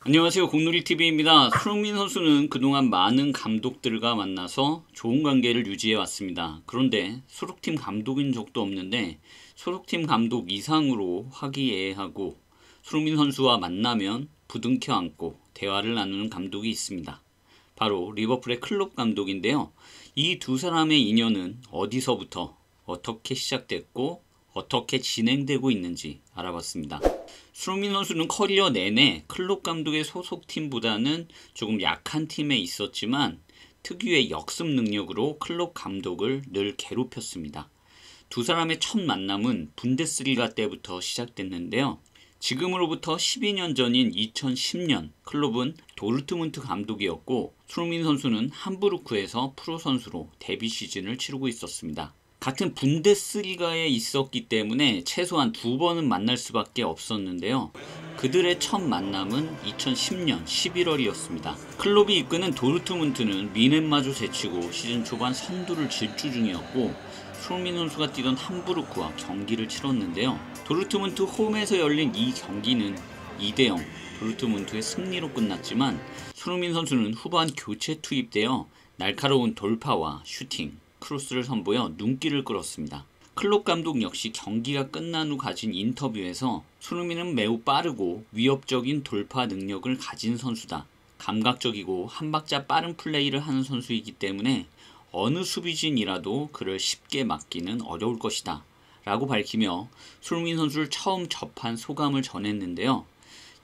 안녕하세요, 공놀이TV입니다. 손흥민 선수는 그동안 많은 감독들과 만나서 좋은 관계를 유지해 왔습니다. 그런데 소속팀 감독인 적도 없는데 소속팀 감독 이상으로 화기애애하고 손흥민 선수와 만나면 부둥켜 안고 대화를 나누는 감독이 있습니다. 바로 리버풀의 클롭 감독인데요. 이 두 사람의 인연은 어디서부터 어떻게 시작됐고 어떻게 진행되고 있는지 알아봤습니다. 손흥민 선수는 커리어 내내 클롭 감독의 소속팀보다는 조금 약한 팀에 있었지만 특유의 역습 능력으로 클롭 감독을 늘 괴롭혔습니다. 두 사람의 첫 만남은 분데스리가 때부터 시작됐는데요. 지금으로부터 12년 전인 2010년 클롭은 도르트문트 감독이었고 손흥민 선수는 함부르크에서 프로 선수로 데뷔 시즌을 치르고 있었습니다. 같은 분데스리가에 있었기 때문에 최소한 두 번은 만날 수밖에 없었는데요. 그들의 첫 만남은 2010년 11월이었습니다. 클롭이 이끄는 도르트문트는 미넨마저 제치고 시즌 초반 선두를 질주 중이었고 손흥민 선수가 뛰던 함부르크와 경기를 치렀는데요. 도르트문트 홈에서 열린 이 경기는 2대0 도르트문트의 승리로 끝났지만 손흥민 선수는 후반 교체 투입되어 날카로운 돌파와 슈팅, 크로스를 선보여 눈길을 끌었습니다. 클롭 감독 역시 경기가 끝난 후 가진 인터뷰에서 손흥민은 매우 빠르고 위협적인 돌파 능력을 가진 선수다. 감각적이고 한 박자 빠른 플레이를 하는 선수이기 때문에 어느 수비진이라도 그를 쉽게 막기는 어려울 것이다 라고 밝히며 손흥민 선수를 처음 접한 소감을 전했는데요.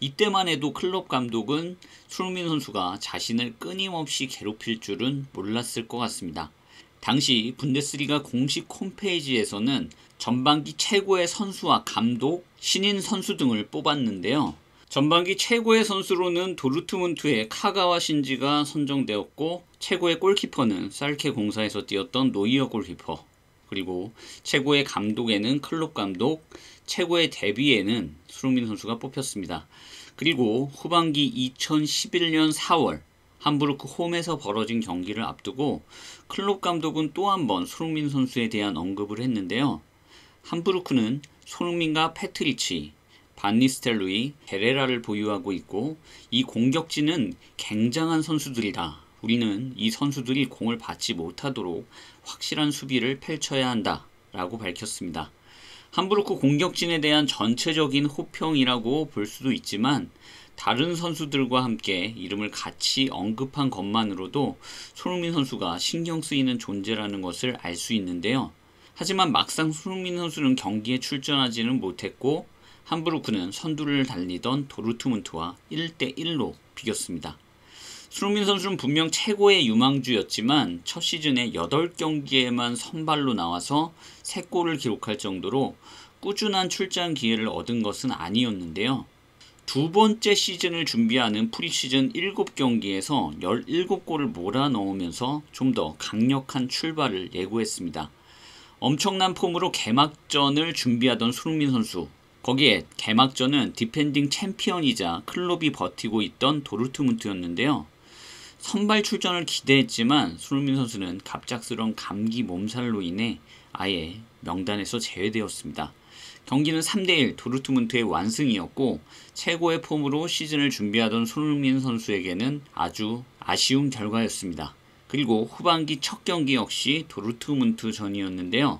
이때만 해도 클롭 감독은 손흥민 선수가 자신을 끊임없이 괴롭힐 줄은 몰랐을 것 같습니다. 당시 분데스리가 공식 홈페이지에서는 전반기 최고의 선수와 감독, 신인 선수 등을 뽑았는데요. 전반기 최고의 선수로는 도르트문트의 카가와 신지가 선정되었고 최고의 골키퍼는 살케 공사에서 뛰었던 노이어 골키퍼, 그리고 최고의 감독에는 클롭 감독, 최고의 데뷔에는 손흥민 선수가 뽑혔습니다. 그리고 후반기 2011년 4월 함부르크 홈에서 벌어진 경기를 앞두고 클롭 감독은 또 한 번 손흥민 선수에 대한 언급을 했는데요. 함부르크는 손흥민과 패트리치, 반니스텔로이, 헤레라를 보유하고 있고 이 공격진은 굉장한 선수들이다. 우리는 이 선수들이 공을 받지 못하도록 확실한 수비를 펼쳐야 한다 라고 밝혔습니다. 함부르크 공격진에 대한 전체적인 호평이라고 볼 수도 있지만 다른 선수들과 함께 이름을 같이 언급한 것만으로도 손흥민 선수가 신경 쓰이는 존재라는 것을 알 수 있는데요. 하지만 막상 손흥민 선수는 경기에 출전하지는 못했고 함부르크는 선두를 달리던 도르트문트와 1대1로 비겼습니다. 손흥민 선수는 분명 최고의 유망주였지만 첫 시즌에 8경기에만 선발로 나와서 3골을 기록할 정도로 꾸준한 출전 기회를 얻은 것은 아니었는데요. 두 번째 시즌을 준비하는 프리시즌 7경기에서 17골을 몰아넣으면서 좀 더 강력한 출발을 예고했습니다. 엄청난 폼으로 개막전을 준비하던 손흥민 선수, 거기에 개막전은 디펜딩 챔피언이자 클롭이 버티고 있던 도르트문트였는데요. 선발 출전을 기대했지만 손흥민 선수는 갑작스러운 감기 몸살로 인해 아예 명단에서 제외되었습니다. 경기는 3대1 도르트문트의 완승이었고 최고의 폼으로 시즌을 준비하던 손흥민 선수에게는 아주 아쉬운 결과였습니다. 그리고 후반기 첫 경기 역시 도르트문트전이었는데요.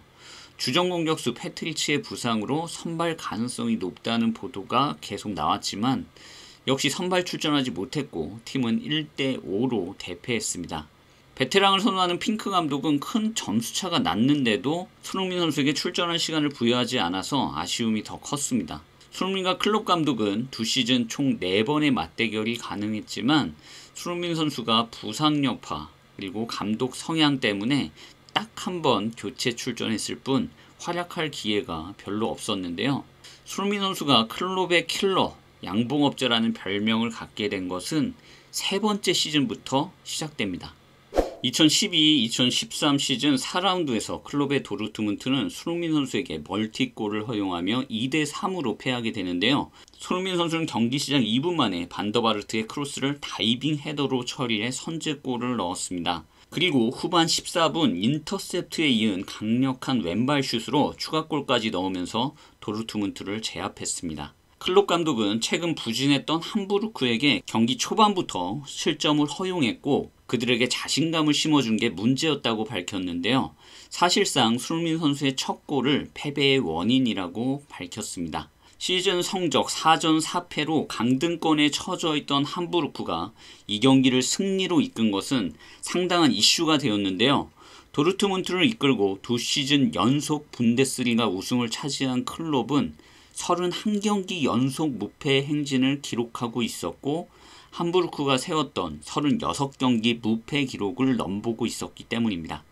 주전 공격수 패트리치의 부상으로 선발 가능성이 높다는 보도가 계속 나왔지만 역시 선발 출전하지 못했고 팀은 1대5로 대패했습니다. 베테랑을 선호하는 핑크 감독은 큰 점수차가 났는데도 손흥민 선수에게 출전할 시간을 부여하지 않아서 아쉬움이 더 컸습니다. 손흥민과 클롭 감독은 두 시즌 총 4번의 맞대결이 가능했지만 손흥민 선수가 부상 여파 그리고 감독 성향 때문에 딱 한 번 교체 출전했을 뿐 활약할 기회가 별로 없었는데요. 손흥민 선수가 클롭의 킬러, 양봉업자라는 별명을 갖게 된 것은 세 번째 시즌부터 시작됩니다. 2012-2013 시즌 4라운드에서 클롭의 도르트문트는 손흥민 선수에게 멀티골을 허용하며 2대3으로 패하게 되는데요. 손흥민 선수는 경기 시작 2분 만에 반더바르트의 크로스를 다이빙 헤더로 처리해 선제골을 넣었습니다. 그리고 후반 14분 인터셉트에 이은 강력한 왼발 슛으로 추가골까지 넣으면서 도르트문트를 제압했습니다. 클롭 감독은 최근 부진했던 함부르크에게 경기 초반부터 실점을 허용했고 그들에게 자신감을 심어준 게 문제였다고 밝혔는데요. 사실상 손흥민 선수의 첫 골을 패배의 원인이라고 밝혔습니다. 시즌 성적 4전 4패로 강등권에 처져 있던 함부르크가 이 경기를 승리로 이끈 것은 상당한 이슈가 되었는데요. 도르트문트를 이끌고 2시즌 연속 분데스리가 우승을 차지한 클롭은 31경기 연속 무패 행진을 기록하고 있었고 함부르크가 세웠던 36경기 무패 기록을 넘보고 있었기 때문입니다.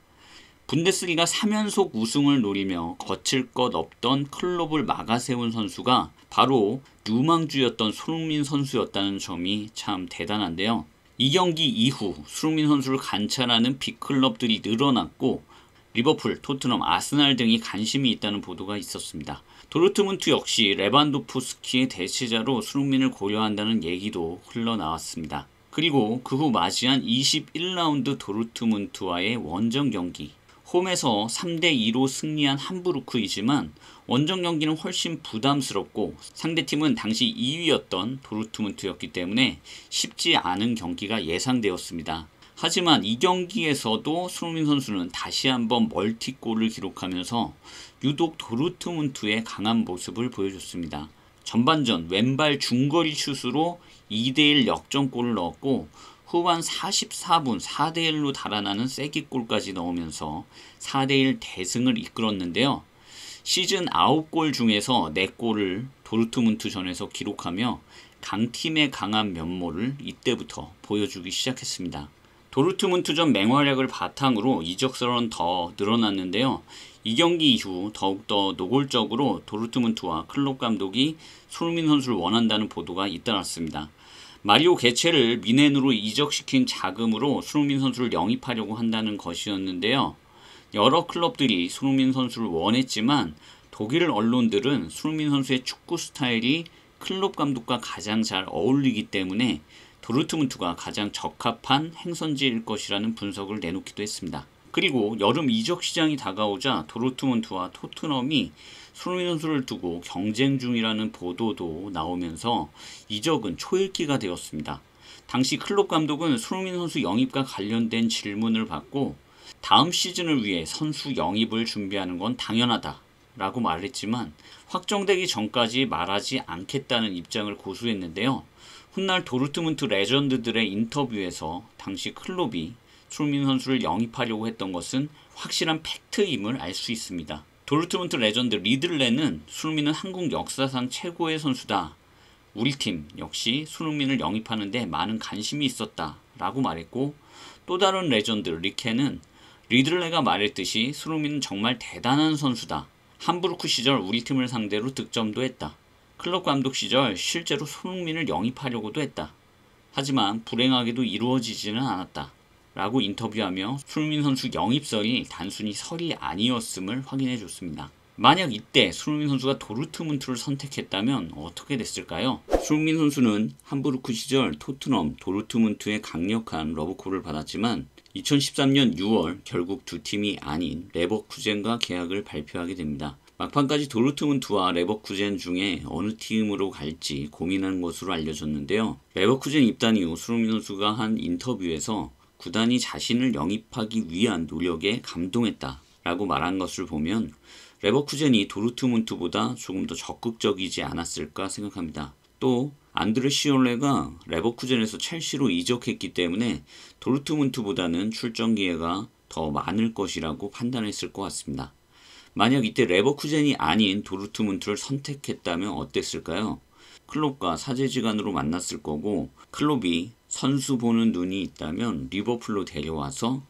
분데스리가 3연속 우승을 노리며 거칠 것 없던 클롭을 막아세운 선수가 바로 유망주였던 손흥민 선수였다는 점이 참 대단한데요. 이 경기 이후 손흥민 선수를 관찰하는 빅클럽들이 늘어났고 리버풀, 토트넘, 아스날 등이 관심이 있다는 보도가 있었습니다. 도르트문트 역시 레반도프스키의 대체자로 손흥민을 고려한다는 얘기도 흘러나왔습니다. 그리고 그 후 맞이한 21라운드 도르트문트와의 원정 경기. 홈에서 3대2로 승리한 함부르크이지만 원정 경기는 훨씬 부담스럽고 상대팀은 당시 2위였던 도르트문트였기 때문에 쉽지 않은 경기가 예상되었습니다. 하지만 이 경기에서도 손흥민 선수는 다시 한번 멀티골을 기록하면서 유독 도르트문트의 강한 모습을 보여줬습니다. 전반전 왼발 중거리 슛으로 2대1 역전골을 넣었고 후반 44분 4대1로 달아나는 쐐기골까지 넣으면서 4대1 대승을 이끌었는데요. 시즌 9골 중에서 4골을 도르트문트전에서 기록하며 강팀의 강한 면모를 이때부터 보여주기 시작했습니다. 도르트문트전 맹활약을 바탕으로 이적설은 더 늘어났는데요. 이 경기 이후 더욱더 노골적으로 도르트문트와 클롭 감독이 손흥민 선수를 원한다는 보도가 잇따랐습니다. 마리오 게체를 미넨으로 이적시킨 자금으로 손흥민 선수를 영입하려고 한다는 것이었는데요. 여러 클럽들이 손흥민 선수를 원했지만 독일 언론들은 손흥민 선수의 축구 스타일이 클롭 감독과 가장 잘 어울리기 때문에 도르트문트가 가장 적합한 행선지일 것이라는 분석을 내놓기도 했습니다. 그리고 여름 이적 시장이 다가오자 도르트문트와 토트넘이 손흥민 선수를 두고 경쟁 중이라는 보도도 나오면서 이적은 초읽기가 되었습니다. 당시 클롭 감독은 손흥민 선수 영입과 관련된 질문을 받고 다음 시즌을 위해 선수 영입을 준비하는 건 당연하다 라고 말했지만 확정되기 전까지 말하지 않겠다는 입장을 고수했는데요. 훗날 도르트문트 레전드들의 인터뷰에서 당시 클롭이 손흥민 선수를 영입하려고 했던 것은 확실한 팩트임을 알 수 있습니다. 도르트문트 레전드 리들레는 손흥민은 한국 역사상 최고의 선수다. 우리 팀 역시 손흥민을 영입하는 데 많은 관심이 있었다 라고 말했고 또 다른 레전드 리케는 리들레가 말했듯이 손흥민은 정말 대단한 선수다. 함부르크 시절 우리 팀을 상대로 득점도 했다. 클럽 감독 시절 실제로 손흥민을 영입하려고도 했다. 하지만 불행하게도 이루어지지는 않았다. 라고 인터뷰하며 손흥민 선수 영입설이 단순히 설이 아니었음을 확인해줬습니다. 만약 이때 손흥민 선수가 도르트문트를 선택했다면 어떻게 됐을까요? 손흥민 선수는 함부르크 시절 토트넘, 도르트문트의 강력한 러브콜을 받았지만 2013년 6월 결국 두 팀이 아닌 레버쿠젠과 계약을 발표하게 됩니다. 막판까지 도르트문트와 레버쿠젠 중에 어느 팀으로 갈지 고민한 것으로 알려졌는데요. 레버쿠젠 입단 이후 손흥민 선수가 한 인터뷰에서 구단이 자신을 영입하기 위한 노력에 감동했다라고 말한 것을 보면 레버쿠젠이 도르트문트보다 조금 더 적극적이지 않았을까 생각합니다. 또 안드레 시올레가 레버쿠젠에서 첼시로 이적했기 때문에 도르트문트보다는 출전 기회가 더 많을 것이라고 판단했을 것 같습니다. 만약 이때 레버쿠젠이 아닌 도르트문트를 선택했다면 어땠을까요? 클롭과 사제지간으로 만났을 거고 클롭이 선수 보는 눈이 있다면 리버풀로 데려와서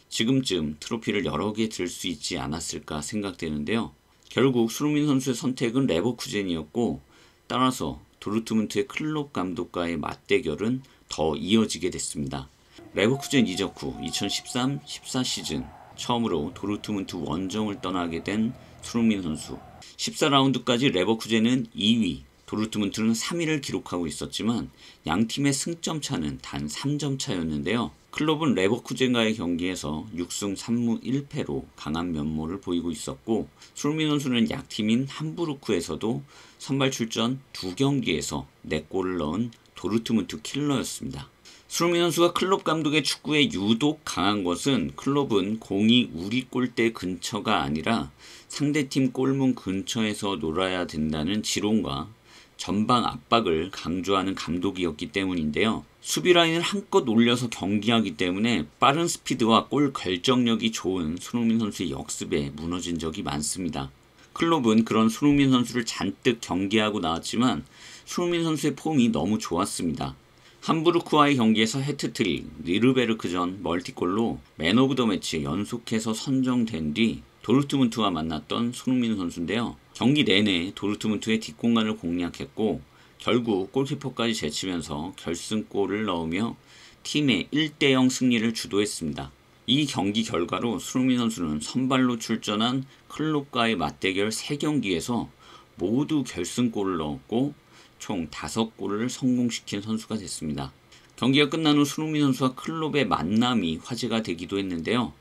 지금쯤 트로피를 여러 개 들 수 있지 않았을까 생각되는데요. 결국 손흥민 선수의 선택은 레버쿠젠이었고 따라서 도르트문트의 클롭 감독과의 맞대결은 더 이어지게 됐습니다. 레버쿠젠 이적 후 2013-14 시즌 처음으로 도르트문트 원정을 떠나게 된 손흥민 선수. 14라운드까지 레버쿠젠은 2위, 도르트문트는 3위를 기록하고 있었지만 양팀의 승점 차는 단 3점 차였는데요. 클롭은 레버쿠젠과의 경기에서 6승 3무 1패로 강한 면모를 보이고 있었고, 수루민 선수는 약팀인 함부르크에서도 선발 출전 2경기에서 4골을 넣은 도르트문트 킬러였습니다. 수루민 선수가 클롭 감독의 축구에 유독 강한 것은, 클롭은 공이 우리 골대 근처가 아니라 상대팀 골문 근처에서 놀아야 된다는 지론과 전방 압박을 강조하는 감독이었기 때문인데요. 수비 라인을 한껏 올려서 경기하기 때문에 빠른 스피드와 골 결정력이 좋은 손흥민 선수의 역습에 무너진 적이 많습니다. 클롭은 그런 손흥민 선수를 잔뜩 경계하고 나왔지만 손흥민 선수의 폼이 너무 좋았습니다. 함부르크와의 경기에서 해트트릭, 니르베르크전 멀티골로 맨 오브 더 매치 연속해서 선정된 뒤 도르트문트와 만났던 손흥민 선수인데요. 경기 내내 도르트문트의 뒷공간을 공략했고 결국 골키퍼까지 제치면서 결승골을 넣으며 팀의 1대0 승리를 주도했습니다. 이 경기 결과로 손흥민 선수는 선발로 출전한 클롭과의 맞대결 3경기에서 모두 결승골을 넣었고 총 5골을 성공시킨 선수가 됐습니다. 경기가 끝난 후 손흥민 선수와 클롭의 만남이 화제가 되기도 했는데요.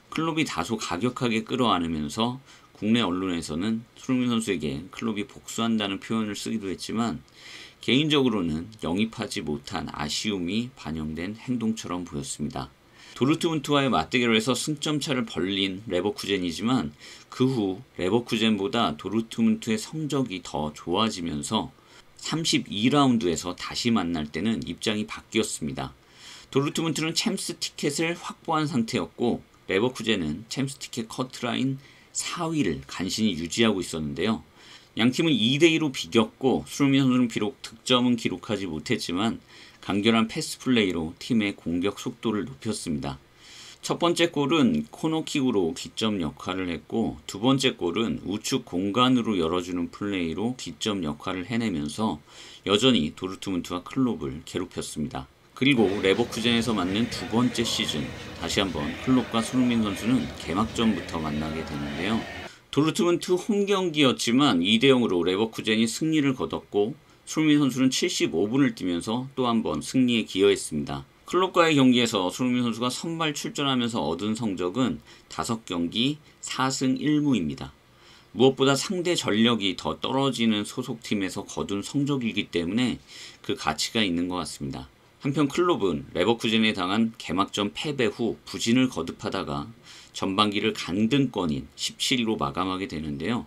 클롭이 다소 가격하게 끌어안으면서 국내 언론에서는 손흥민 선수에게 클롭이 복수한다는 표현을 쓰기도 했지만, 개인적으로는 영입하지 못한 아쉬움이 반영된 행동처럼 보였습니다. 도르트문트와의 맞대결에서 승점차를 벌린 레버쿠젠이지만 그 후 레버쿠젠보다 도르트문트의 성적이 더 좋아지면서 32라운드에서 다시 만날 때는 입장이 바뀌었습니다. 도르트문트는 챔스 티켓을 확보한 상태였고 레버쿠젠은 챔스 티켓 커트라인 4위를 간신히 유지하고 있었는데요. 양팀은 2대2로 비겼고 손흥민 선수는 비록 득점은 기록하지 못했지만 간결한 패스 플레이로 팀의 공격 속도를 높였습니다. 첫 번째 골은 코너킥으로 기점 역할을 했고 두 번째 골은 우측 공간으로 열어주는 플레이로 기점 역할을 해내면서 여전히 도르트문트와 클롭을 괴롭혔습니다. 그리고 레버쿠젠에서 맞는 두 번째 시즌, 다시 한번 클롭과 손흥민 선수는 개막전부터 만나게 되는데요. 도르트문트 홈 경기였지만 2대0으로 레버쿠젠이 승리를 거뒀고 손흥민 선수는 75분을 뛰면서 또 한 번 승리에 기여했습니다. 클롭과의 경기에서 손흥민 선수가 선발 출전하면서 얻은 성적은 5경기 4승 1무입니다. 무엇보다 상대 전력이 더 떨어지는 소속팀에서 거둔 성적이기 때문에 그 가치가 있는 것 같습니다. 한편 클롭은 레버쿠젠에 당한 개막전 패배 후 부진을 거듭하다가 전반기를 강등권인 17위로 마감하게 되는데요.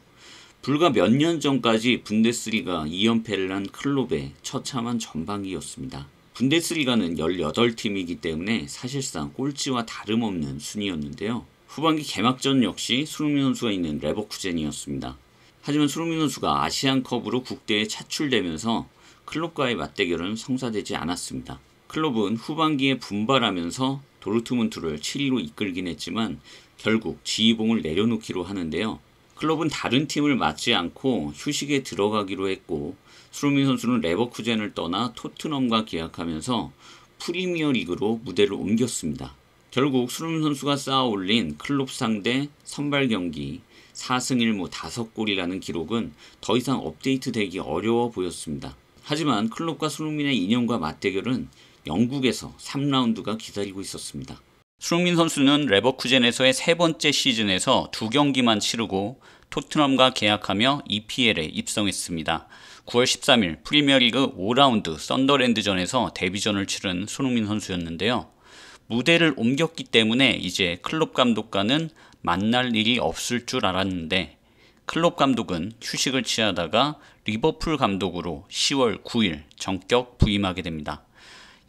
불과 몇 년 전까지 분데스리가 2연패를 한 클롭의 처참한 전반기였습니다. 분데스리가는 18팀이기 때문에 사실상 꼴찌와 다름없는 순위였는데요. 후반기 개막전 역시 손흥민 선수가 있는 레버쿠젠이었습니다. 하지만 손흥민 선수가 아시안컵으로 국대에 차출되면서 클롭과의 맞대결은 성사되지 않았습니다. 클롭은 후반기에 분발하면서 도르트문트를 7위로 이끌긴 했지만 결국 지휘봉을 내려놓기로 하는데요. 클롭은 다른 팀을 맞지 않고 휴식에 들어가기로 했고 손흥민 선수는 레버쿠젠을 떠나 토트넘과 계약하면서 프리미어리그로 무대를 옮겼습니다. 결국 손흥민 선수가 쌓아올린 클롭 상대 선발 경기 4승 1무 5골이라는 기록은 더 이상 업데이트되기 어려워 보였습니다. 하지만 클롭과 손흥민의 인연과 맞대결은 영국에서 3라운드가 기다리고 있었습니다. 손흥민 선수는 레버쿠젠에서의 세 번째 시즌에서 2경기만 치르고 토트넘과 계약하며 EPL에 입성했습니다. 9월 13일 프리미어리그 5라운드 썬더랜드전에서 데뷔전을 치른 손흥민 선수였는데요. 무대를 옮겼기 때문에 이제 클롭 감독과는 만날 일이 없을 줄 알았는데 클롭 감독은 휴식을 취하다가 리버풀 감독으로 10월 9일 전격 부임하게 됩니다.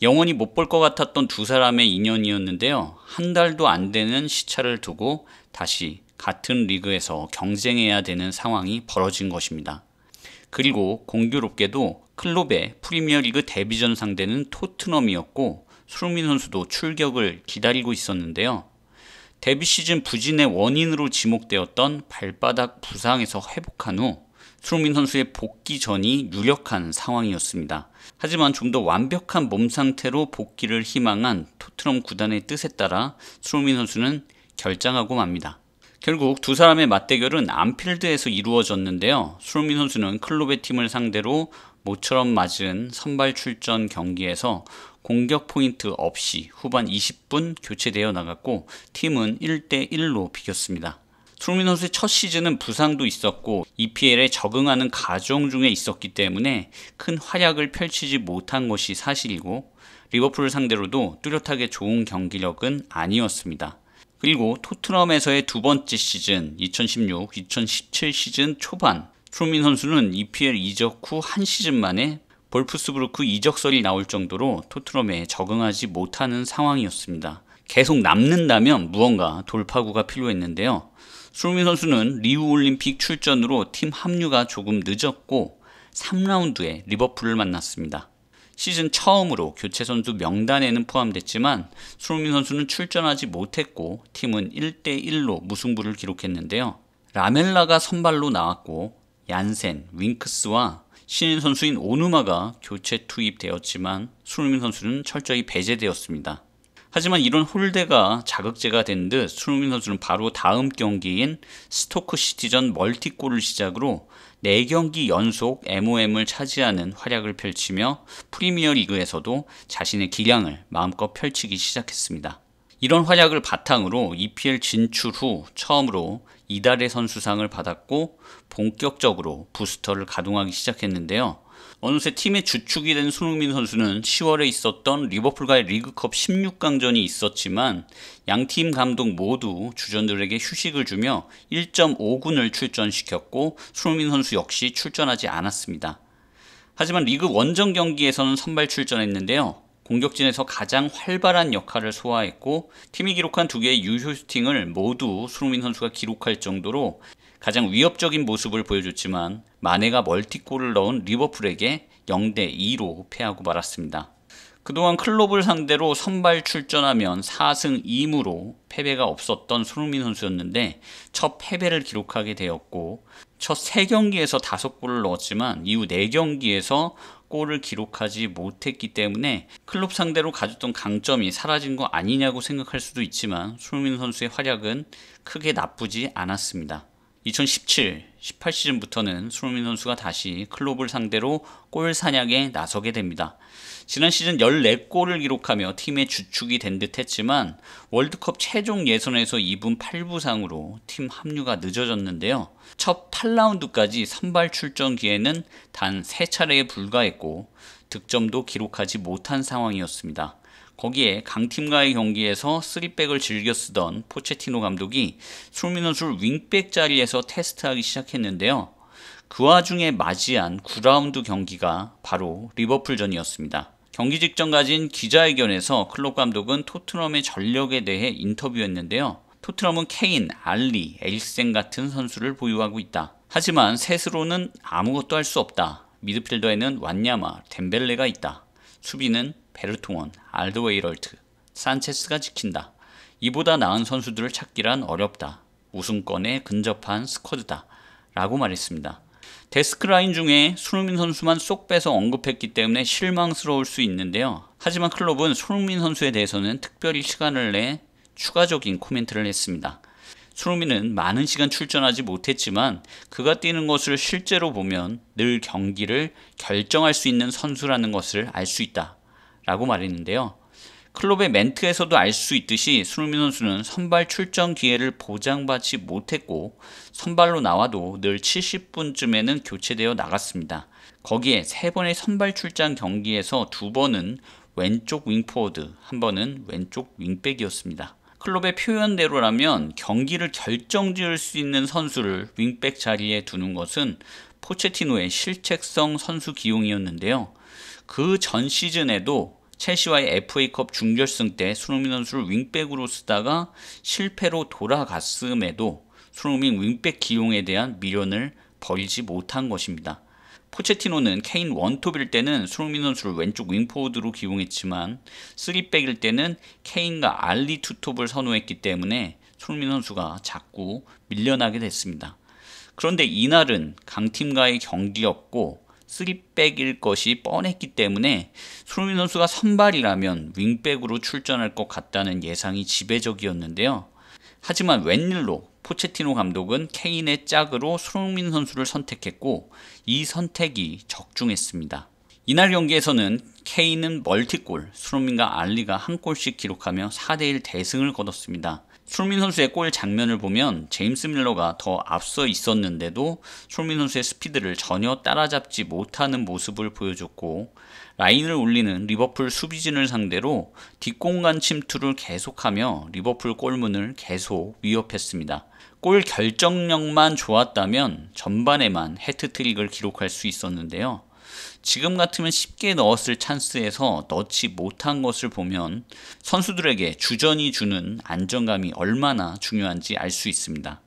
영원히 못 볼 것 같았던 두 사람의 인연이었는데요. 한 달도 안 되는 시차를 두고 다시 같은 리그에서 경쟁해야 되는 상황이 벌어진 것입니다. 그리고 공교롭게도 클롭의 프리미어리그 데뷔전 상대는 토트넘이었고 손흥민 선수도 출격을 기다리고 있었는데요. 데뷔 시즌 부진의 원인으로 지목되었던 발바닥 부상에서 회복한 후 손흥민 선수의 복귀전이 유력한 상황이었습니다. 하지만 좀 더 완벽한 몸 상태로 복귀를 희망한 토트넘 구단의 뜻에 따라 손흥민 선수는 결장하고 맙니다. 결국 두 사람의 맞대결은 안필드에서 이루어졌는데요. 손흥민 선수는 클롭의 팀을 상대로 모처럼 맞은 선발 출전 경기에서 공격 포인트 없이 후반 20분 교체되어 나갔고 팀은 1대1로 비겼습니다. 손흥민 선수의 첫 시즌은 부상도 있었고 EPL에 적응하는 과정 중에 있었기 때문에 큰 활약을 펼치지 못한 것이 사실이고 리버풀을 상대로도 뚜렷하게 좋은 경기력은 아니었습니다. 그리고 토트넘에서의 두 번째 시즌 2016-2017 시즌 초반 손흥민 선수는 EPL 이적 후 한 시즌 만에 볼프스부르크 이적설이 나올 정도로 토트넘에 적응하지 못하는 상황이었습니다. 계속 남는다면 무언가 돌파구가 필요했는데요. 손흥민 선수는 리우 올림픽 출전으로 팀 합류가 조금 늦었고 3라운드에 리버풀을 만났습니다. 시즌 처음으로 교체 선수 명단에는 포함됐지만 손흥민 선수는 출전하지 못했고 팀은 1대1로 무승부를 기록했는데요. 라멜라가 선발로 나왔고 얀센, 윙크스와 신인 선수인 오누마가 교체 투입되었지만 손흥민 선수는 철저히 배제되었습니다. 하지만 이런 홀대가 자극제가 된 듯 손흥민 선수는 바로 다음 경기인 스토크 시티전 멀티골을 시작으로 4경기 연속 MOM을 차지하는 활약을 펼치며 프리미어 리그에서도 자신의 기량을 마음껏 펼치기 시작했습니다. 이런 활약을 바탕으로 EPL 진출 후 처음으로 이달의 선수상을 받았고 본격적으로 부스터를 가동하기 시작했는데요. 어느새 팀의 주축이 된 손흥민 선수는 10월에 있었던 리버풀과의 리그컵 16강전이 있었지만 양팀 감독 모두 주전들에게 휴식을 주며 1.5군을 출전시켰고 손흥민 선수 역시 출전하지 않았습니다. 하지만 리그 원정 경기에서는 선발 출전했는데요. 공격진에서 가장 활발한 역할을 소화했고 팀이 기록한 2개의 유효 슈팅을 모두 손흥민 선수가 기록할 정도로 가장 위협적인 모습을 보여줬지만 마네가 멀티골을 넣은 리버풀에게 0대2로 패하고 말았습니다. 그동안 클롭을 상대로 선발 출전하면 4승 2무로 패배가 없었던 손흥민 선수였는데 첫 패배를 기록하게 되었고 첫 3경기에서 5골을 넣었지만 이후 4경기에서 골을 기록하지 못했기 때문에 클롭 상대로 가졌던 강점이 사라진 거 아니냐고 생각할 수도 있지만 손흥민 선수의 활약은 크게 나쁘지 않았습니다. 2017-18 시즌부터는 손흥민 선수가 다시 클롭을 상대로 골 사냥에 나서게 됩니다. 지난 시즌 14골을 기록하며 팀의 주축이 된 듯 했지만 월드컵 최종 예선에서 2분 8부상으로 팀 합류가 늦어졌는데요. 첫 8라운드까지 선발 출전 기회는 단 3차례에 불과했고 득점도 기록하지 못한 상황이었습니다. 거기에 강팀과의 경기에서 3백을 즐겨 쓰던 포체티노 감독이 손흥민 선수를 윙백 자리에서 테스트하기 시작했는데요. 그 와중에 맞이한 9라운드 경기가 바로 리버풀전이었습니다. 경기 직전 가진 기자회견에서 클롭 감독은 토트넘의 전력에 대해 인터뷰했는데요. 토트넘은 케인, 알리, 에릭센 같은 선수를 보유하고 있다. 하지만 셋으로는 아무것도 할 수 없다. 미드필더에는 완야마, 덴벨레가 있다. 수비는 베르통원, 알드웨이럴트, 산체스가 지킨다. 이보다 나은 선수들을 찾기란 어렵다. 우승권에 근접한 스쿼드다. 라고 말했습니다. 데스크라인 중에 손흥민 선수만 쏙 빼서 언급했기 때문에 실망스러울 수 있는데요. 하지만 클롭은 손흥민 선수에 대해서는 특별히 시간을 내 추가적인 코멘트를 했습니다. 손흥민은 많은 시간 출전하지 못했지만 그가 뛰는 것을 실제로 보면 늘 경기를 결정할 수 있는 선수라는 것을 알 수 있다. 라고 말했는데요. 클롭의 멘트에서도 알 수 있듯이 손흥민 선수는 선발 출전 기회를 보장받지 못했고 선발로 나와도 늘 70분쯤에는 교체되어 나갔습니다. 거기에 3번의 선발 출전 경기에서 2번은 왼쪽 윙포워드, 1번은 왼쪽 윙백이었습니다. 클롭의 표현대로라면 경기를 결정지을 수 있는 선수를 윙백 자리에 두는 것은 포체티노의 실책성 선수 기용이었는데요. 그 전 시즌에도 첼시와의 FA컵 준결승 때 손흥민 선수를 윙백으로 쓰다가 실패로 돌아갔음에도 손흥민 윙백 기용에 대한 미련을 버리지 못한 것입니다. 포체티노는 케인 원톱일 때는 손흥민 선수를 왼쪽 윙포워드로 기용했지만 3백일 때는 케인과 알리 투톱을 선호했기 때문에 손흥민 선수가 자꾸 밀려나게 됐습니다. 그런데 이날은 강팀과의 경기였고 3백일 것이 뻔했기 때문에 손흥민 선수가 선발이라면 윙백으로 출전할 것 같다는 예상이 지배적이었는데요. 하지만 웬일로 포체티노 감독은 케인의 짝으로 손흥민 선수를 선택했고 이 선택이 적중했습니다. 이날 경기에서는 케인은 멀티골, 손흥민과 알리가 한 골씩 기록하며 4대1 대승을 거뒀습니다. 손흥민 선수의 골 장면을 보면 제임스 밀러가 더 앞서 있었는데도 손흥민 선수의 스피드를 전혀 따라잡지 못하는 모습을 보여줬고, 라인을 올리는 리버풀 수비진을 상대로 뒷공간 침투를 계속하며 리버풀 골문을 계속 위협했습니다. 골 결정력만 좋았다면 전반에만 해트트릭을 기록할 수 있었는데요. 지금 같으면 쉽게 넣었을 찬스에서 넣지 못한 것을 보면 선수들에게 주전이 주는 안정감이 얼마나 중요한지 알 수 있습니다.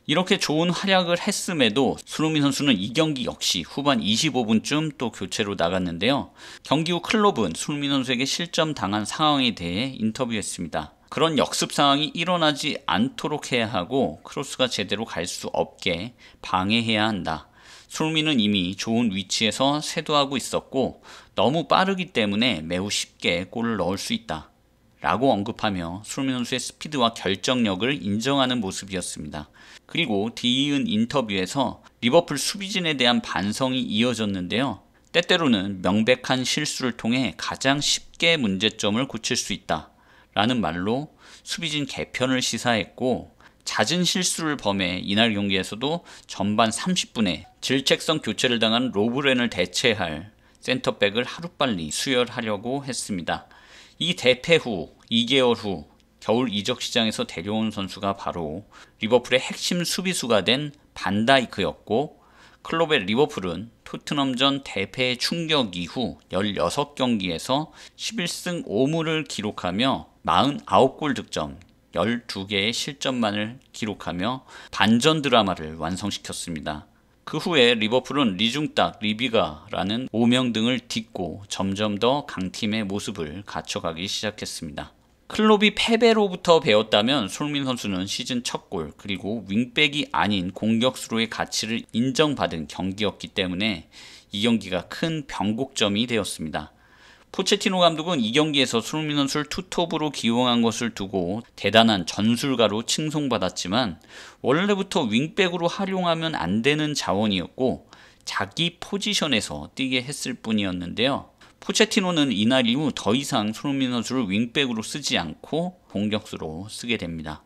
이렇게 좋은 활약을 했음에도 손흥민 선수는 이 경기 역시 후반 25분쯤 또 교체로 나갔는데요. 경기 후 클롭은 손흥민 선수에게 실점 당한 상황에 대해 인터뷰했습니다. 그런 역습 상황이 일어나지 않도록 해야 하고 크로스가 제대로 갈 수 없게 방해해야 한다. 손흥민은 이미 좋은 위치에서 세도하고 있었고 너무 빠르기 때문에 매우 쉽게 골을 넣을 수 있다 라고 언급하며 손흥민 선수의 스피드와 결정력을 인정하는 모습이었습니다. 그리고 뒤이은 인터뷰에서 리버풀 수비진에 대한 반성이 이어졌는데요. 때때로는 명백한 실수를 통해 가장 쉽게 문제점을 고칠 수 있다 라는 말로 수비진 개편을 시사했고, 잦은 실수를 범해 이날 경기에서도 전반 30분에 질책성 교체를 당한 로브렌을 대체할 센터백을 하루빨리 수혈하려고 했습니다. 이 대패 후 2개월 후 겨울 이적 시장에서 데려온 선수가 바로 리버풀의 핵심 수비수가 된 반다이크였고, 클롭의 리버풀은 토트넘전 대패의 충격 이후 16경기에서 11승 5무를 기록하며 49골 득점, 12개의 실점만을 기록하며 반전 드라마를 완성시켰습니다. 그 후에 리버풀은 리중딱, 리비가라는 오명 등을 딛고 점점 더 강팀의 모습을 갖춰가기 시작했습니다. 클롭이 패배로부터 배웠다면 손흥민 선수는 시즌 첫 골, 그리고 윙백이 아닌 공격수로의 가치를 인정받은 경기였기 때문에 이 경기가 큰 변곡점이 되었습니다. 포체티노 감독은 이 경기에서 손흥민 선수를 투톱으로 기용한 것을 두고 대단한 전술가로 칭송받았지만 원래부터 윙백으로 활용하면 안 되는 자원이었고 자기 포지션에서 뛰게 했을 뿐이었는데요. 포체티노는 이날 이후 더 이상 손흥민 선수를 윙백으로 쓰지 않고 공격수로 쓰게 됩니다.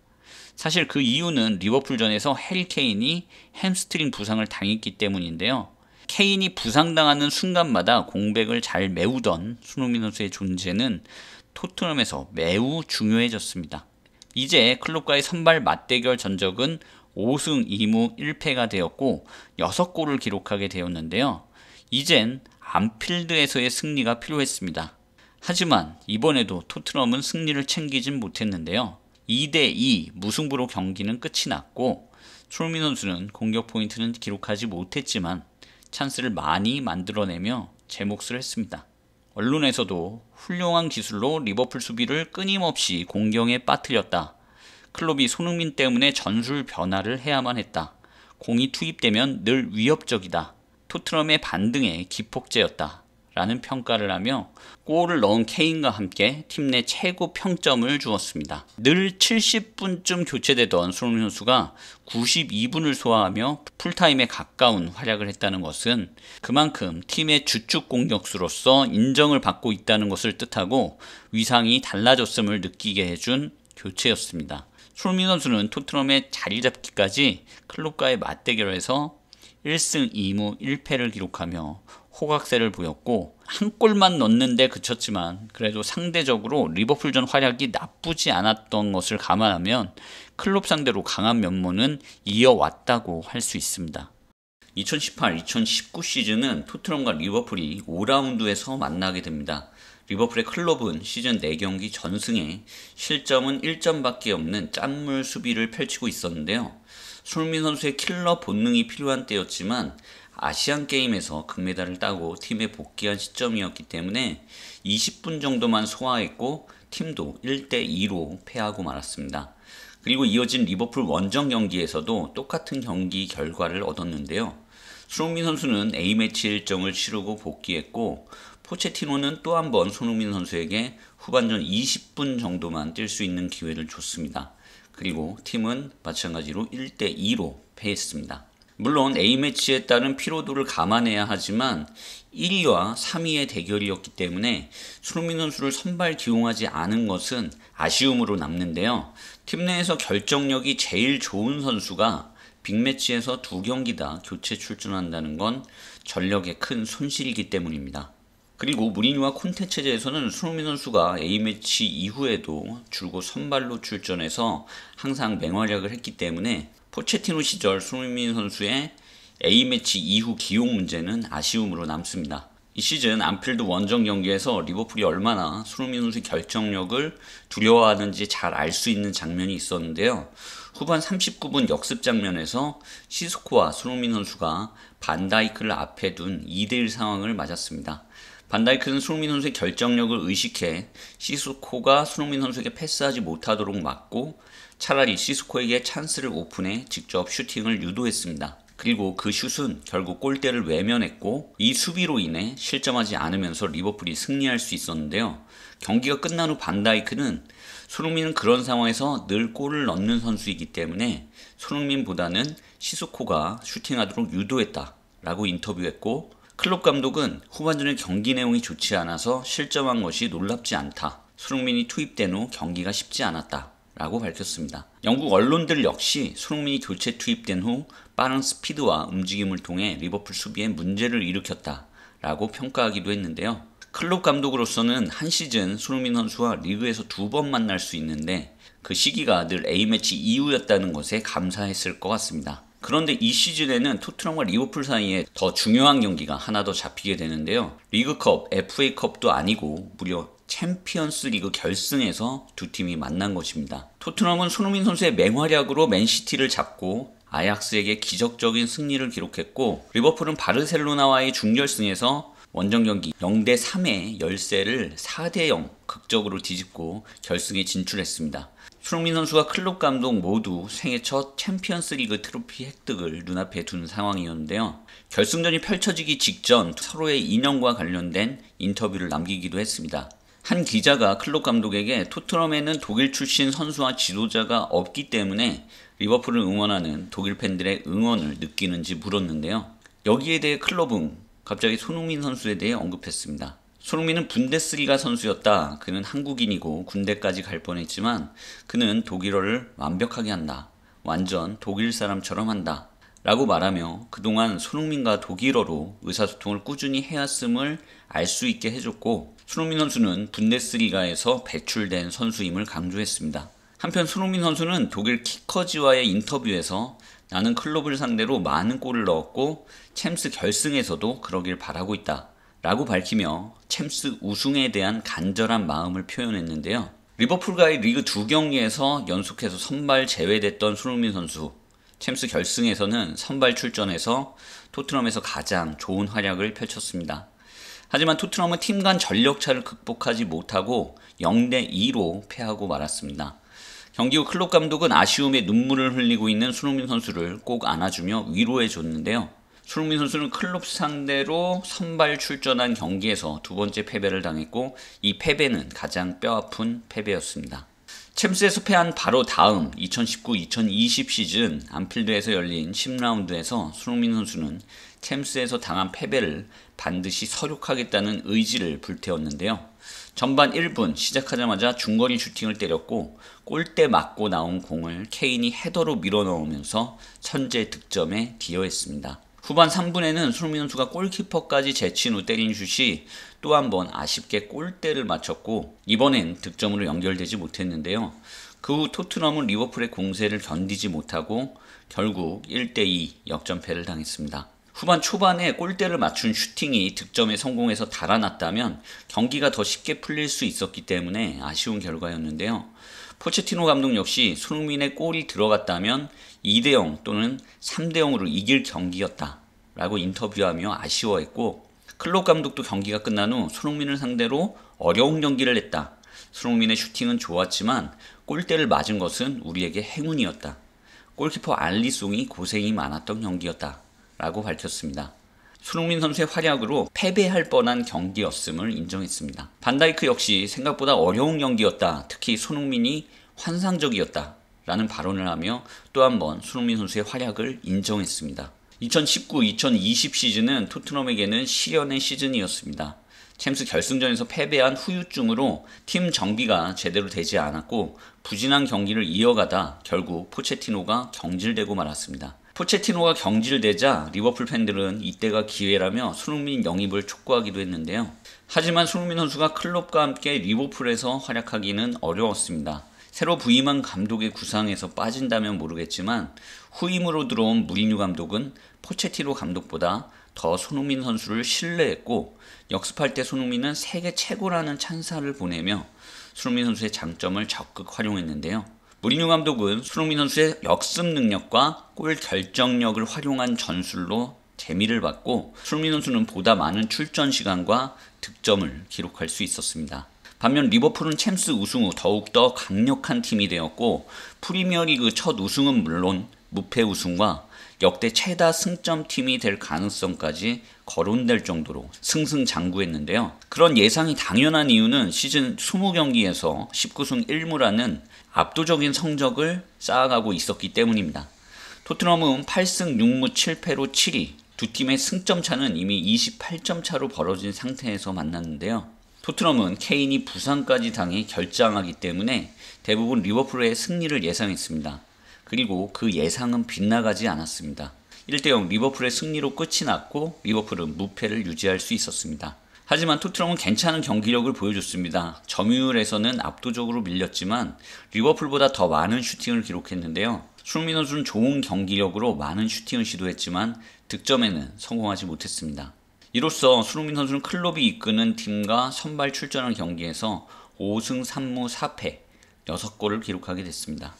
사실 그 이유는 리버풀전에서 해리 케인이 햄스트링 부상을 당했기 때문인데요. 케인이 부상당하는 순간마다 공백을 잘 메우던 손흥민 선수의 존재는 토트넘에서 매우 중요해졌습니다. 이제 클롭과의 선발 맞대결 전적은 5승 2무 1패가 되었고 6골을 기록하게 되었는데요. 이젠 안필드에서의 승리가 필요했습니다. 하지만 이번에도 토트넘은 승리를 챙기진 못했는데요. 2대2 무승부로 경기는 끝이 났고 손흥민 선수는 공격 포인트는 기록하지 못했지만 찬스를 많이 만들어내며 제 몫을 했습니다. 언론에서도 훌륭한 기술로 리버풀 수비를 끊임없이 공경에 빠뜨렸다. 클롭이 손흥민 때문에 전술 변화를 해야만 했다. 공이 투입되면 늘 위협적이다. 토트넘의 반등에 기폭제였다. 라는 평가를 하며 골을 넣은 케인과 함께 팀 내 최고 평점을 주었습니다. 늘 70분쯤 교체되던 손흥민 선수가 92분을 소화하며 풀타임에 가까운 활약을 했다는 것은 그만큼 팀의 주축 공격수로서 인정을 받고 있다는 것을 뜻하고 위상이 달라졌음을 느끼게 해준 교체였습니다. 손흥민 선수는 토트넘의 자리 잡기까지 클롭과의 맞대결에서 1승 2무 1패를 기록하며 호각세를 보였고 한 골만 넣는데 그쳤지만 그래도 상대적으로 리버풀전 활약이 나쁘지 않았던 것을 감안하면 클롭 상대로 강한 면모는 이어왔다고 할 수 있습니다. 2018-2019 시즌은 토트넘과 리버풀이 5라운드에서 만나게 됩니다. 리버풀의 클롭은 시즌 4경기 전승에 실점은 1점밖에 없는 짠물 수비를 펼치고 있었는데요. 손흥민 선수의 킬러 본능이 필요한 때였지만 아시안게임에서 금메달을 따고 팀에 복귀한 시점이었기 때문에 20분 정도만 소화했고 팀도 1대2로 패하고 말았습니다. 그리고 이어진 리버풀 원정 경기에서도 똑같은 경기 결과를 얻었는데요. 손흥민 선수는 A매치 일정을 치르고 복귀했고 포체티노는 또 한 번 손흥민 선수에게 후반전 20분 정도만 뛸 수 있는 기회를 줬습니다. 그리고 팀은 마찬가지로 1대2로 패했습니다. 물론 A매치에 따른 피로도를 감안해야 하지만 1위와 3위의 대결이었기 때문에 손흥민 선수를 선발 기용하지 않은 것은 아쉬움으로 남는데요. 팀 내에서 결정력이 제일 좋은 선수가 빅매치에서 2경기 다 교체 출전한다는 건 전력의 큰 손실이기 때문입니다. 그리고 무리뉴와 콘테 체제에서는 손흥민 선수가 A매치 이후에도 줄곧 선발로 출전해서 항상 맹활약을 했기 때문에 포체티노 시절 손흥민 선수의 A매치 이후 기용 문제는 아쉬움으로 남습니다. 이 시즌 안필드 원정 경기에서 리버풀이 얼마나 손흥민 선수의 결정력을 두려워하는지 잘 알 수 있는 장면이 있었는데요. 후반 39분 역습 장면에서 시스코와 손흥민 선수가 반다이크를 앞에 둔 2대1 상황을 맞았습니다. 반다이크는 손흥민 선수의 결정력을 의식해 시스코가 손흥민 선수에게 패스하지 못하도록 막고 차라리 시스코에게 찬스를 오픈해 직접 슈팅을 유도했습니다. 그리고 그 슛은 결국 골대를 외면했고 이 수비로 인해 실점하지 않으면서 리버풀이 승리할 수 있었는데요. 경기가 끝난 후 반다이크는 손흥민은 그런 상황에서 늘 골을 넣는 선수이기 때문에 손흥민보다는 시스코가 슈팅하도록 유도했다라고 인터뷰했고 클롭 감독은 후반전에 경기 내용이 좋지 않아서 실점한 것이 놀랍지 않다. 손흥민이 투입된 후 경기가 쉽지 않았다. 라고 밝혔습니다. 영국 언론들 역시 손흥민이 교체 투입된 후 빠른 스피드와 움직임을 통해 리버풀 수비에 문제를 일으켰다. 라고 평가하기도 했는데요. 클롭 감독으로서는 한 시즌 손흥민 선수와 리그에서 2번 만날 수 있는데 그 시기가 늘 A매치 이후였다는 것에 감사했을 것 같습니다. 그런데 이 시즌에는 토트넘과 리버풀 사이에 더 중요한 경기가 하나 더 잡히게 되는데요. 리그컵, FA컵도 아니고 무려 챔피언스 리그 결승에서 두 팀이 만난 것입니다. 토트넘은 손흥민 선수의 맹활약으로 맨시티를 잡고 아약스에게 기적적인 승리를 기록했고 리버풀은 바르셀로나와의 준결승에서 원정 경기 0대3의 열세를 4대0 극적으로 뒤집고 결승에 진출했습니다. 손흥민 선수와 클롭 감독 모두 생애 첫 챔피언스 리그 트로피 획득을 눈앞에 둔 상황이었는데요. 결승전이 펼쳐지기 직전 서로의 인연과 관련된 인터뷰를 남기기도 했습니다. 한 기자가 클롭 감독에게 토트넘에는 독일 출신 선수와 지도자가 없기 때문에 리버풀을 응원하는 독일 팬들의 응원을 느끼는지 물었는데요. 여기에 대해 클롭은 갑자기 손흥민 선수에 대해 언급했습니다. 손흥민은 분데스리가 선수였다. 그는 한국인이고 군대까지 갈 뻔했지만 그는 독일어를 완벽하게 한다. 완전 독일 사람처럼 한다. 라고 말하며 그동안 손흥민과 독일어로 의사소통을 꾸준히 해왔음을 알 수 있게 해줬고 손흥민 선수는 분데스리가에서 배출된 선수임을 강조했습니다. 한편 손흥민 선수는 독일 키커지와의 인터뷰에서 나는 클롭을 상대로 많은 골을 넣었고 챔스 결승에서도 그러길 바라고 있다. 라고 밝히며 챔스 우승에 대한 간절한 마음을 표현했는데요. 리버풀과의 리그 2경기에서 연속해서 선발 제외됐던 손흥민 선수. 챔스 결승에서는 선발 출전해서 토트넘에서 가장 좋은 활약을 펼쳤습니다. 하지만 토트넘은 팀 간 전력차를 극복하지 못하고 0대2로 패하고 말았습니다. 경기 후 클롭 감독은 아쉬움에 눈물을 흘리고 있는 손흥민 선수를 꼭 안아주며 위로해줬는데요. 손흥민 선수는 클롭 상대로 선발 출전한 경기에서 두 번째 패배를 당했고 이 패배는 가장 뼈아픈 패배였습니다. 챔스에서 패한 바로 다음 2019-2020 시즌 안필드에서 열린 10라운드에서 손흥민 선수는 챔스에서 당한 패배를 반드시 서력하겠다는 의지를 불태웠는데요. 전반 1분 시작하자마자 중거리 슈팅을 때렸고 골대 맞고 나온 공을 케인이 헤더로 밀어넣으면서 선제 득점에 기여했습니다. 후반 3분에는 손흥민 선수가 골키퍼까지 제친 후 때린 슛이 또 한 번 아쉽게 골대를 맞췄고 이번엔 득점으로 연결되지 못했는데요. 그 후 토트넘은 리버풀의 공세를 견디지 못하고 결국 1대2 역전패를 당했습니다. 후반 초반에 골대를 맞춘 슈팅이 득점에 성공해서 달아났다면 경기가 더 쉽게 풀릴 수 있었기 때문에 아쉬운 결과였는데요. 포체티노 감독 역시 손흥민의 골이 들어갔다면 2대0 또는 3대0으로 이길 경기였다 라고 인터뷰하며 아쉬워했고 클롭 감독도 경기가 끝난 후 손흥민을 상대로 어려운 경기를 했다. 손흥민의 슈팅은 좋았지만 골대를 맞은 것은 우리에게 행운이었다. 골키퍼 알리송이 고생이 많았던 경기였다 라고 밝혔습니다. 손흥민 선수의 활약으로 패배할 뻔한 경기였음을 인정했습니다. 반다이크 역시 생각보다 어려운 경기였다. 특히 손흥민이 환상적이었다 라는 발언을 하며 또 한 번 손흥민 선수의 활약을 인정했습니다. 2019-2020 시즌은 토트넘에게는 시련의 시즌이었습니다. 챔스 결승전에서 패배한 후유증으로 팀 정비가 제대로 되지 않았고 부진한 경기를 이어가다 결국 포체티노가 경질되고 말았습니다. 포체티노가 경질되자 리버풀 팬들은 이때가 기회라며 손흥민 영입을 촉구하기도 했는데요. 하지만 손흥민 선수가 클롭과 함께 리버풀에서 활약하기는 어려웠습니다. 새로 부임한 감독의 구상에서 빠진다면 모르겠지만 후임으로 들어온 무리뉴 감독은 포체티노 감독보다 더 손흥민 선수를 신뢰했고 역습할 때 손흥민은 세계 최고라는 찬사를 보내며 손흥민 선수의 장점을 적극 활용했는데요. 무리뉴 감독은 손흥민 선수의 역습 능력과 골 결정력을 활용한 전술로 재미를 받고 손흥민 선수는 보다 많은 출전 시간과 득점을 기록할 수 있었습니다. 반면 리버풀은 챔스 우승 후 더욱더 강력한 팀이 되었고 프리미어리그 첫 우승은 물론 무패 우승과 역대 최다 승점 팀이 될 가능성까지 거론될 정도로 승승장구했는데요. 그런 예상이 당연한 이유는 시즌 20경기에서 19승 1무라는 압도적인 성적을 쌓아가고 있었기 때문입니다. 토트넘은 8승 6무 7패로 7위, 두 팀의 승점 차는 이미 28점 차로 벌어진 상태에서 만났는데요. 토트넘은 케인이 부상까지 당해 결장하기 때문에 대부분 리버풀의 승리를 예상했습니다. 그리고 그 예상은 빗나가지 않았습니다. 1대0 리버풀의 승리로 끝이 났고 리버풀은 무패를 유지할 수 있었습니다. 하지만 토트넘은 괜찮은 경기력을 보여줬습니다. 점유율에서는 압도적으로 밀렸지만 리버풀보다 더 많은 슈팅을 기록했는데요. 손흥민 선수는 좋은 경기력으로 많은 슈팅을 시도했지만 득점에는 성공하지 못했습니다. 이로써 손흥민 선수는 클롭이 이끄는 팀과 선발 출전한 경기에서 5승 3무 4패 6골을 기록하게 됐습니다.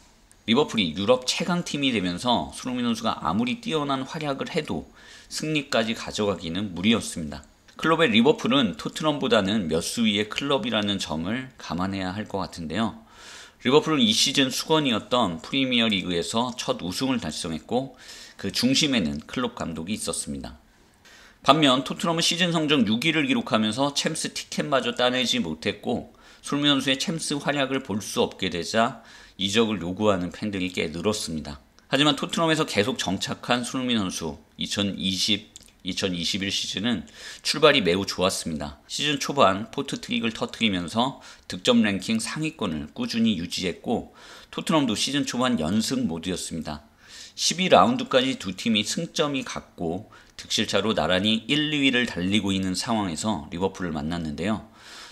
리버풀이 유럽 최강팀이 되면서 손흥민 선수가 아무리 뛰어난 활약을 해도 승리까지 가져가기는 무리였습니다. 클롭의 리버풀은 토트넘보다는 몇 수 위의 클럽이라는 점을 감안해야 할 것 같은데요. 리버풀은 이 시즌 수건이었던 프리미어리그에서 첫 우승을 달성했고 그 중심에는 클롭 감독이 있었습니다. 반면 토트넘은 시즌 성적 6위를 기록하면서 챔스 티켓마저 따내지 못했고 손흥민 선수의 챔스 활약을 볼 수 없게 되자 이적을 요구하는 팬들이 꽤 늘었습니다. 하지만 토트넘에서 계속 정착한 손흥민 선수 2020-2021 시즌은 출발이 매우 좋았습니다. 시즌 초반 포트트릭을 터뜨리면서 득점 랭킹 상위권을 꾸준히 유지했고 토트넘도 시즌 초반 연승 모드였습니다. 12라운드까지 두 팀이 승점이 같고 득실차로 나란히 1, 2위를 달리고 있는 상황에서 리버풀을 만났는데요.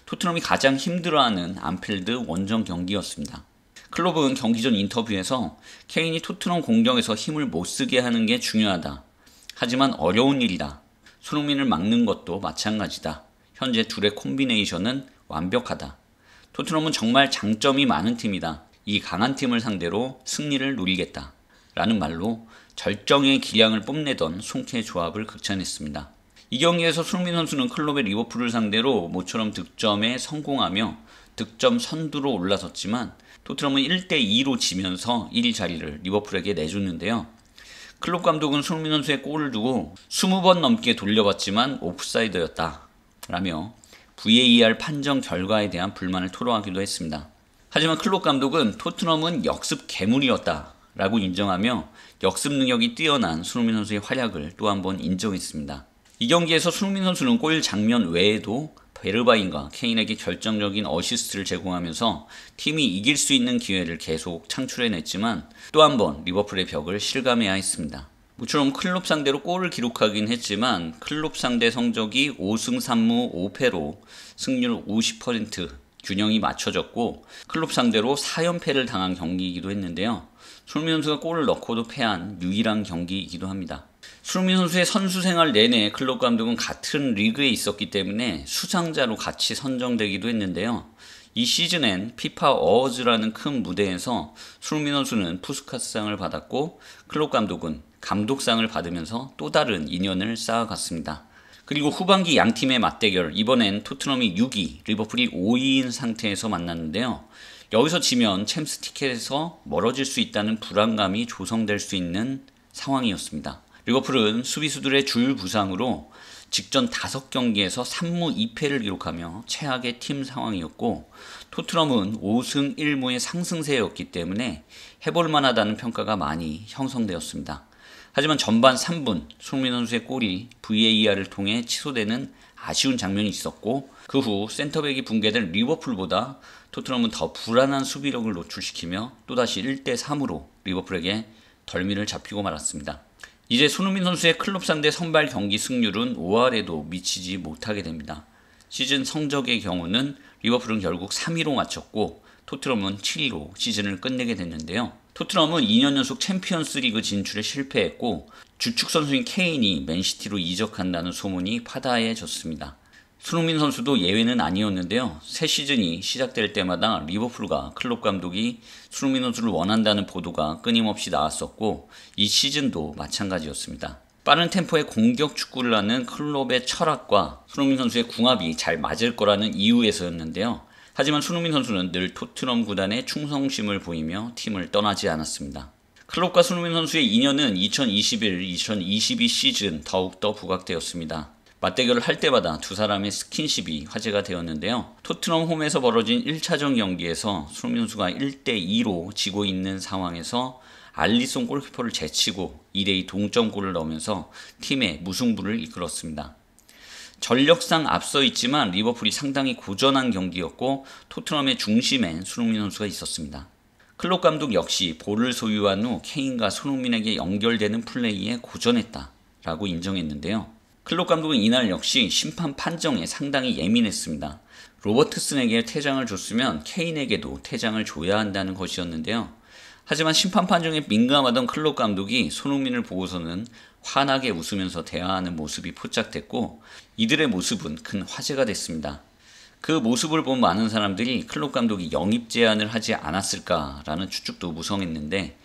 토트넘이 가장 힘들어하는 안필드 원정 경기였습니다. 클롭은 경기 전 인터뷰에서 케인이 토트넘 공격에서 힘을 못 쓰게 하는 게 중요하다. 하지만 어려운 일이다. 손흥민을 막는 것도 마찬가지다. 현재 둘의 콤비네이션은 완벽하다. 토트넘은 정말 장점이 많은 팀이다. 이 강한 팀을 상대로 승리를 노리겠다. 라는 말로 절정의 기량을 뽐내던 송케 조합을 극찬했습니다. 이 경기에서 손흥민 선수는 클롭의 리버풀을 상대로 모처럼 득점에 성공하며 득점 선두로 올라섰지만 토트넘은 1대2로 지면서 1위 자리를 리버풀에게 내줬는데요. 클롭 감독은 손흥민 선수의 골을 두고 20번 넘게 돌려봤지만 오프사이드였다 라며 VAR 판정 결과에 대한 불만을 토로하기도 했습니다. 하지만 클롭 감독은 토트넘은 역습 괴물이었다 라고 인정하며 역습 능력이 뛰어난 손흥민 선수의 활약을 또 한 번 인정했습니다. 이 경기에서 손흥민 선수는 골 장면 외에도 베르바인과 케인에게 결정적인 어시스트를 제공하면서 팀이 이길 수 있는 기회를 계속 창출해냈지만 또 한 번 리버풀의 벽을 실감해야 했습니다. 모처럼 클롭 상대로 골을 기록하긴 했지만 클롭 상대 성적이 5승 3무 5패로 승률 50% 균형이 맞춰졌고 클롭 상대로 4연패를 당한 경기이기도 했는데요. 손흥민 선수가 골을 넣고도 패한 유일한 경기이기도 합니다. 손흥민 선수의 선수 생활 내내 클롭 감독은 같은 리그에 있었기 때문에 수상자로 같이 선정되기도 했는데요. 이 시즌엔 피파 어워즈라는 큰 무대에서 손흥민 선수는 푸스카스상을 받았고 클롭 감독은 감독상을 받으면서 또 다른 인연을 쌓아갔습니다. 그리고 후반기 양팀의 맞대결, 이번엔 토트넘이 6위, 리버풀이 5위인 상태에서 만났는데요. 여기서 지면 챔스 티켓에서 멀어질 수 있다는 불안감이 조성될 수 있는 상황이었습니다. 리버풀은 수비수들의 줄 부상으로 직전 5경기에서 3무 2패를 기록하며 최악의 팀 상황이었고 토트넘은 5승 1무의 상승세였기 때문에 해볼 만하다는 평가가 많이 형성되었습니다. 하지만 전반 3분 손흥민 선수의 골이 VAR을 통해 취소되는 아쉬운 장면이 있었고 그 후 센터백이 붕괴된 리버풀보다 토트넘은 더 불안한 수비력을 노출시키며 또다시 1대3으로 리버풀에게 덜미를 잡히고 말았습니다. 이제 손흥민 선수의 클럽 상대 선발 경기 승률은 5할에도 미치지 못하게 됩니다. 시즌 성적의 경우는 리버풀은 결국 3위로 마쳤고 토트넘은 7위로 시즌을 끝내게 됐는데요. 토트넘은 2년 연속 챔피언스 리그 진출에 실패했고 주축 선수인 케인이 맨시티로 이적한다는 소문이 파다해졌습니다. 손흥민 선수도 예외는 아니었는데요. 새 시즌이 시작될 때마다 리버풀과 클롭 감독이 손흥민 선수를 원한다는 보도가 끊임없이 나왔었고 이 시즌도 마찬가지였습니다. 빠른 템포의 공격 축구를 하는 클롭의 철학과 손흥민 선수의 궁합이 잘 맞을 거라는 이유에서였는데요. 하지만 손흥민 선수는 늘 토트넘 구단에 충성심을 보이며 팀을 떠나지 않았습니다. 클롭과 손흥민 선수의 인연은 2021-2022 시즌 더욱더 부각되었습니다. 맞대결을 할 때마다 두 사람의 스킨십이 화제가 되었는데요. 토트넘 홈에서 벌어진 1차전 경기에서 손흥민 선수가 1대2로 지고 있는 상황에서 알리송 골키퍼를 제치고 2대2 동점골을 넣으면서 팀의 무승부를 이끌었습니다. 전력상 앞서 있지만 리버풀이 상당히 고전한 경기였고 토트넘의 중심엔 손흥민 선수가 있었습니다. 클롭 감독 역시 볼을 소유한 후 케인과 손흥민에게 연결되는 플레이에 고전했다라고 인정했는데요. 클롭 감독은 이날 역시 심판 판정에 상당히 예민했습니다. 로버트슨에게 퇴장을 줬으면 케인에게도 퇴장을 줘야 한다는 것이었는데요. 하지만 심판 판정에 민감하던 클롭 감독이 손흥민을 보고서는 환하게 웃으면서 대화하는 모습이 포착됐고 이들의 모습은 큰 화제가 됐습니다. 그 모습을 본 많은 사람들이 클롭 감독이 영입 제안을 하지 않았을까라는 추측도 무성했는데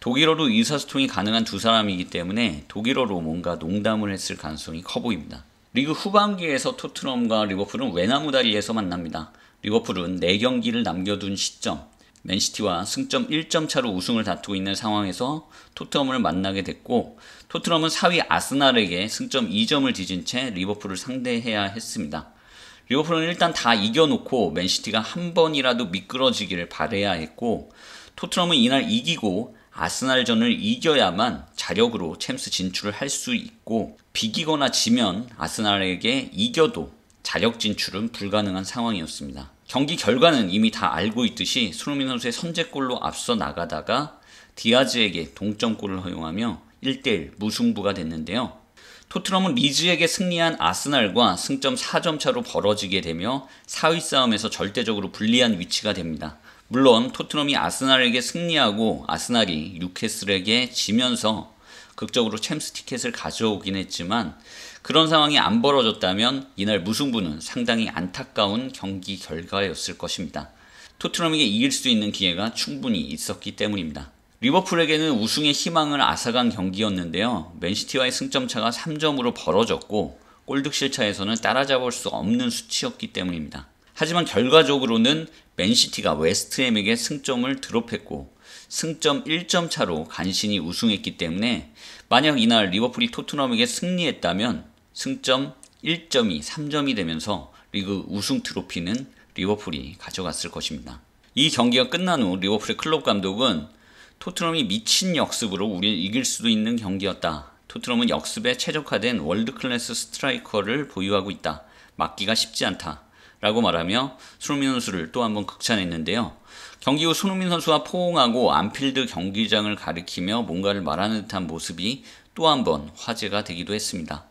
독일어로 의사소통이 가능한 두 사람이기 때문에 독일어로 뭔가 농담을 했을 가능성이 커 보입니다. 리그 후반기에서 토트넘과 리버풀은 외나무다리에서 만납니다. 리버풀은 4경기를 남겨둔 시점 맨시티와 승점 1점 차로 우승을 다투고 있는 상황에서 토트넘을 만나게 됐고 토트넘은 4위 아스날에게 승점 2점을 뒤진 채 리버풀을 상대해야 했습니다. 리버풀은 일단 다 이겨놓고 맨시티가 한 번이라도 미끄러지기를 바라야 했고 토트넘은 이날 이기고 아스날전을 이겨야만 자력으로 챔스 진출을 할 수 있고 비기거나 지면 아스날에게 이겨도 자력 진출은 불가능한 상황이었습니다. 경기 결과는 이미 다 알고 있듯이 손흥민 선수의 선제골로 앞서 나가다가 디아즈에게 동점골을 허용하며 1대1 무승부가 됐는데요. 토트넘은 리즈에게 승리한 아스날과 승점 4점 차로 벌어지게 되며 4위 싸움에서 절대적으로 불리한 위치가 됩니다. 물론 토트넘이 아스날에게 승리하고 아스날이 뉴캐슬에게 지면서 극적으로 챔스 티켓을 가져오긴 했지만 그런 상황이 안 벌어졌다면 이날 무승부는 상당히 안타까운 경기 결과였을 것입니다. 토트넘에게 이길 수 있는 기회가 충분히 있었기 때문입니다. 리버풀에게는 우승의 희망을 앗아간 경기였는데요. 맨시티와의 승점차가 3점으로 벌어졌고 골득실차에서는 따라잡을 수 없는 수치였기 때문입니다. 하지만 결과적으로는 맨시티가 웨스트햄에게 승점을 드롭했고 승점 1점 차로 간신히 우승했기 때문에 만약 이날 리버풀이 토트넘에게 승리했다면 승점 1점이 3점이 되면서 리그 우승 트로피는 리버풀이 가져갔을 것입니다. 이 경기가 끝난 후 리버풀의 클롭 감독은 토트넘이 미친 역습으로 우리를 이길 수도 있는 경기였다. 토트넘은 역습에 최적화된 월드클래스 스트라이커를 보유하고 있다. 막기가 쉽지 않다. 라고 말하며 손흥민 선수를 또 한번 극찬했는데요. 경기 후 손흥민 선수와 포옹하고 안필드 경기장을 가리키며 뭔가를 말하는 듯한 모습이 또 한번 화제가 되기도 했습니다.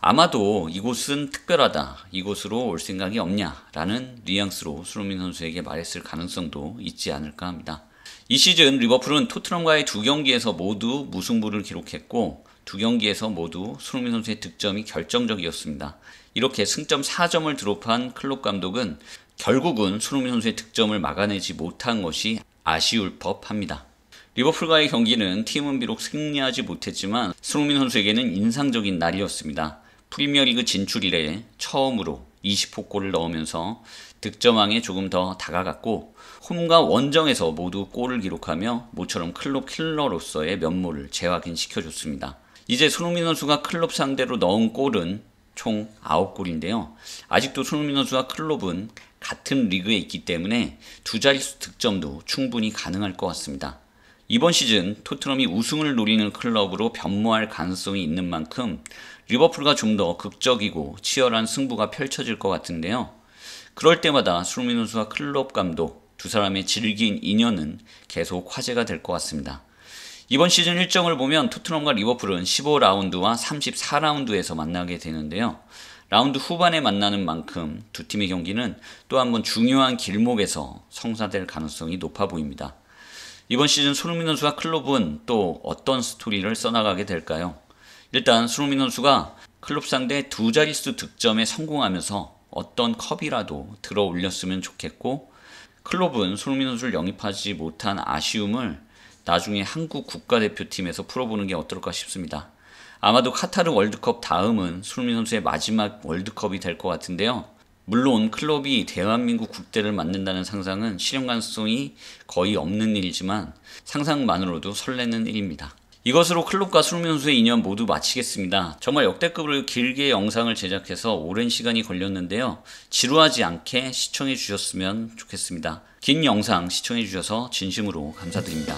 아마도 이곳은 특별하다. 이곳으로 올 생각이 없냐? 라는 뉘앙스로 손흥민 선수에게 말했을 가능성도 있지 않을까 합니다. 이 시즌 리버풀은 토트넘과의 2경기에서 모두 무승부를 기록했고 2경기에서 모두 손흥민 선수의 득점이 결정적이었습니다. 이렇게 승점 4점을 드롭한 클롭 감독은 결국은 손흥민 선수의 득점을 막아내지 못한 것이 아쉬울 법합니다. 리버풀과의 경기는 팀은 비록 승리하지 못했지만 손흥민 선수에게는 인상적인 날이었습니다. 프리미어리그 진출 이래 처음으로 20호 골을 넣으면서 득점왕에 조금 더 다가갔고 홈과 원정에서 모두 골을 기록하며 모처럼 클롭 킬러로서의 면모를 재확인시켜줬습니다. 이제 손흥민 선수가 클롭 상대로 넣은 골은 총 9골인데요. 아직도 손흥민 선수와 클롭은 같은 리그에 있기 때문에 두 자릿수 득점도 충분히 가능할 것 같습니다. 이번 시즌 토트넘이 우승을 노리는 클럽으로 변모할 가능성이 있는 만큼 리버풀과 좀 더 극적이고 치열한 승부가 펼쳐질 것 같은데요. 그럴 때마다 손흥민 선수와 클롭 감독 두 사람의 질긴 인연은 계속 화제가 될 것 같습니다. 이번 시즌 일정을 보면 토트넘과 리버풀은 15라운드와 34라운드에서 만나게 되는데요. 라운드 후반에 만나는 만큼 두 팀의 경기는 또 한 번 중요한 길목에서 성사될 가능성이 높아 보입니다. 이번 시즌 손흥민 선수와 클롭은 또 어떤 스토리를 써나가게 될까요? 일단 손흥민 선수가 클롭 상대 두 자릿수 득점에 성공하면서 어떤 컵이라도 들어 올렸으면 좋겠고, 클롭은 손흥민 선수를 영입하지 못한 아쉬움을 나중에 한국 국가대표팀에서 풀어보는 게 어떨까 싶습니다. 아마도 카타르 월드컵 다음은 손흥민 선수의 마지막 월드컵이 될 것 같은데요. 물론 클롭이 대한민국 국대를 맡는다는 상상은 실현 가능성이 거의 없는 일이지만 상상만으로도 설레는 일입니다. 이것으로 클롭과 손흥민 선수의 인연 모두 마치겠습니다. 정말 역대급으로 길게 영상을 제작해서 오랜 시간이 걸렸는데요. 지루하지 않게 시청해 주셨으면 좋겠습니다. 긴 영상 시청해 주셔서 진심으로 감사드립니다.